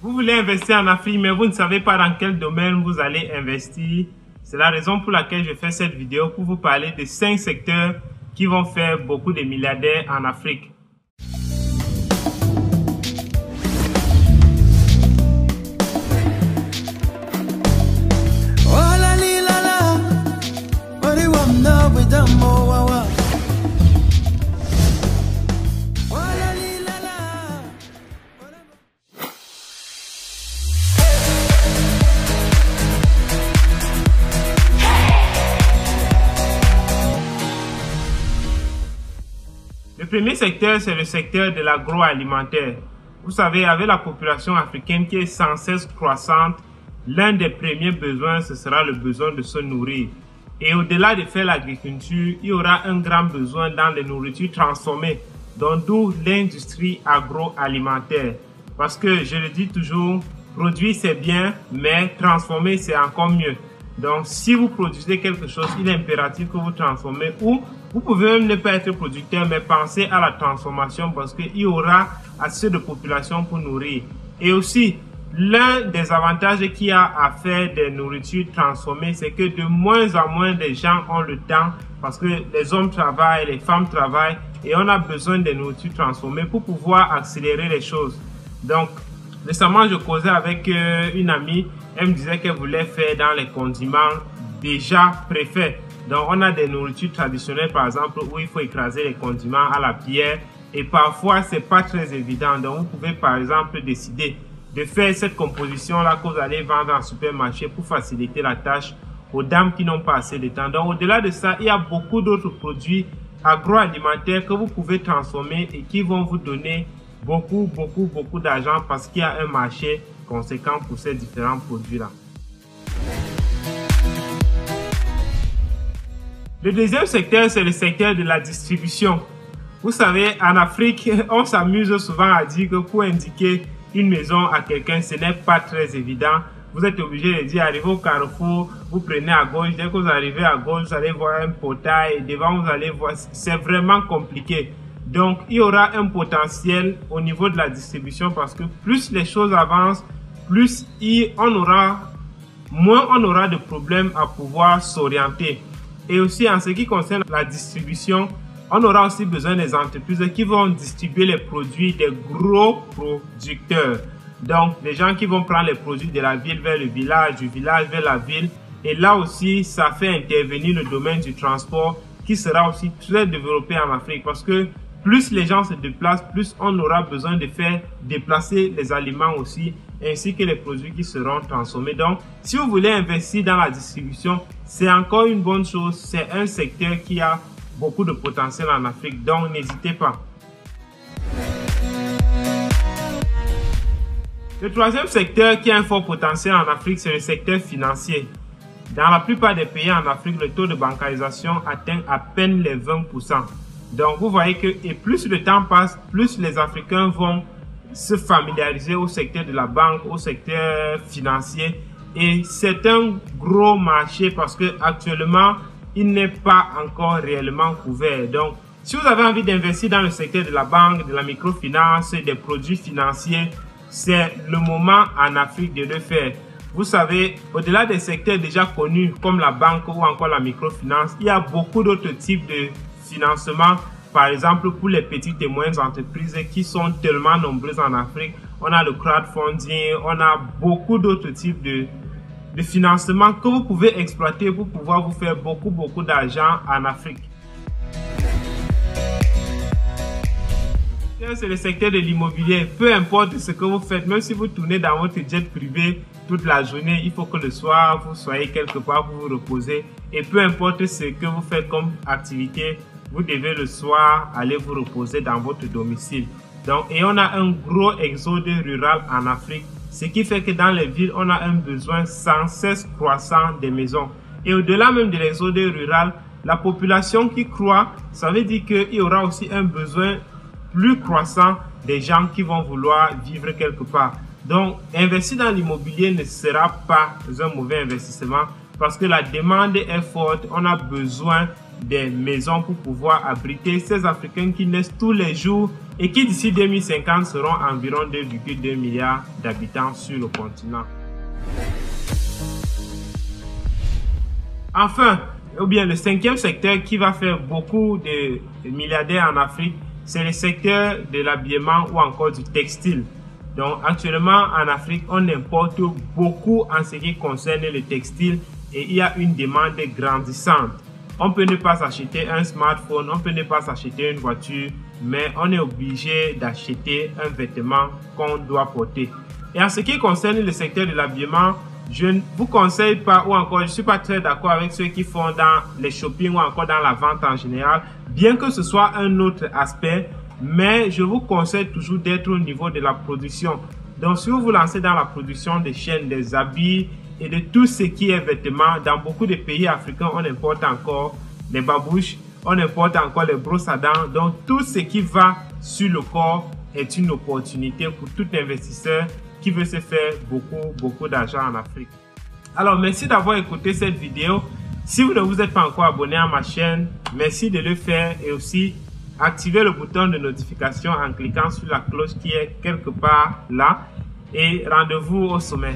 Vous voulez investir en Afrique, mais vous ne savez pas dans quel domaine vous allez investir. C'est la raison pour laquelle je fais cette vidéo pour vous parler de 5 secteurs qui vont faire beaucoup de milliardaires en Afrique. Le premier secteur, c'est le secteur de l'agroalimentaire. Vous savez, avec la population africaine qui est sans cesse croissante, l'un des premiers besoins, ce sera le besoin de se nourrir. Et au-delà de faire l'agriculture, il y aura un grand besoin dans les nourritures transformées, donc d'où l'industrie agroalimentaire. Parce que, je le dis toujours, produire c'est bien, mais transformer c'est encore mieux. Donc, si vous produisez quelque chose, il est impératif que vous transformez, ou vous pouvez même ne pas être producteur, mais pensez à la transformation parce qu'il y aura assez de population pour nourrir. Et aussi, l'un des avantages qu'il y a à faire des nourritures transformées, c'est que de moins en moins de gens ont le temps parce que les hommes travaillent, les femmes travaillent et on a besoin des nourritures transformées pour pouvoir accélérer les choses. Donc, récemment, je causais avec une amie. Elle me disait qu'elle voulait faire dans les condiments déjà préfaits. Donc, on a des nourritures traditionnelles, par exemple, où il faut écraser les condiments à la pierre. Et parfois, c'est pas très évident. Donc, vous pouvez, par exemple, décider de faire cette composition-là que vous allez vendre en supermarché pour faciliter la tâche aux dames qui n'ont pas assez de temps. Donc, au-delà de ça, il y a beaucoup d'autres produits agroalimentaires que vous pouvez transformer et qui vont vous donner beaucoup d'argent parce qu'il y a un marché conséquent pour ces différents produits-là. Le deuxième secteur, c'est le secteur de la distribution. Vous savez, en Afrique, on s'amuse souvent à dire que pour indiquer une maison à quelqu'un, ce n'est pas très évident. Vous êtes obligé de dire, arrivez au carrefour, vous prenez à gauche. Dès que vous arrivez à gauche, vous allez voir un portail. Et devant, vous allez voir, c'est vraiment compliqué. Donc, il y aura un potentiel au niveau de la distribution parce que plus les choses avancent, plus moins on aura de problèmes à pouvoir s'orienter. Et aussi, en ce qui concerne la distribution, on aura aussi besoin des entreprises qui vont distribuer les produits des gros producteurs. Donc, les gens qui vont prendre les produits de la ville vers le village, du village vers la ville. Et là aussi, ça fait intervenir le domaine du transport qui sera aussi très développé en Afrique parce que plus les gens se déplacent, plus on aura besoin de faire déplacer les aliments aussi, ainsi que les produits qui seront transformés. Donc, si vous voulez investir dans la distribution, c'est encore une bonne chose. C'est un secteur qui a beaucoup de potentiel en Afrique, donc n'hésitez pas. Le troisième secteur qui a un fort potentiel en Afrique, c'est le secteur financier. Dans la plupart des pays en Afrique, le taux de bancarisation atteint à peine les 20%. Donc, vous voyez que et plus le temps passe, plus les Africains vont se familiariser au secteur de la banque, au secteur financier. Et c'est un gros marché parce que actuellement, il n'est pas encore réellement couvert. Donc, si vous avez envie d'investir dans le secteur de la banque, de la microfinance, des produits financiers, c'est le moment en Afrique de le faire. Vous savez, au-delà des secteurs déjà connus comme la banque ou encore la microfinance, il y a beaucoup d'autres types de financement, par exemple pour les petites et moyennes entreprises qui sont tellement nombreuses en Afrique. On a le crowdfunding, on a beaucoup d'autres types de financement que vous pouvez exploiter pour pouvoir vous faire beaucoup d'argent en Afrique. C'est le secteur de l'immobilier. Peu importe ce que vous faites, même si vous tournez dans votre jet privé toute la journée, il faut que le soir vous soyez quelque part pour vous reposer. Et peu importe ce que vous faites comme activité, vous devez le soir aller vous reposer dans votre domicile. Donc, et on a un gros exode rural en Afrique, ce qui fait que dans les villes, on a un besoin sans cesse croissant des maisons. Et au-delà même de l'exode rural, la population qui croît, ça veut dire qu'il y aura aussi un besoin plus croissant des gens qui vont vouloir vivre quelque part. Donc, investir dans l'immobilier ne sera pas un mauvais investissement parce que la demande est forte. On a besoin des maisons pour pouvoir abriter ces Africains qui naissent tous les jours et qui d'ici 2050 seront environ 2,2 milliards d'habitants sur le continent. Enfin, ou bien le cinquième secteur qui va faire beaucoup de milliardaires en Afrique, c'est le secteur de l'habillement ou encore du textile. Donc actuellement en Afrique, on importe beaucoup en ce qui concerne le textile et il y a une demande grandissante. On peut ne pas s'acheter un smartphone, on peut ne pas s'acheter une voiture, mais on est obligé d'acheter un vêtement qu'on doit porter. Et en ce qui concerne le secteur de l'habillement, je ne vous conseille pas, ou encore je ne suis pas très d'accord avec ceux qui font dans les shopping ou encore dans la vente en général, bien que ce soit un autre aspect, mais je vous conseille toujours d'être au niveau de la production. Donc si vous vous lancez dans la production des chaînes, des habits et de tout ce qui est vêtements, dans beaucoup de pays africains, on importe encore les babouches, on importe encore les brosses à dents. Donc tout ce qui va sur le corps est une opportunité pour tout investisseur qui veut se faire beaucoup d'argent en Afrique. Alors merci d'avoir écouté cette vidéo. Si vous ne vous êtes pas encore abonné à ma chaîne, merci de le faire et aussi activez le bouton de notification en cliquant sur la cloche qui est quelque part là et rendez-vous au sommet.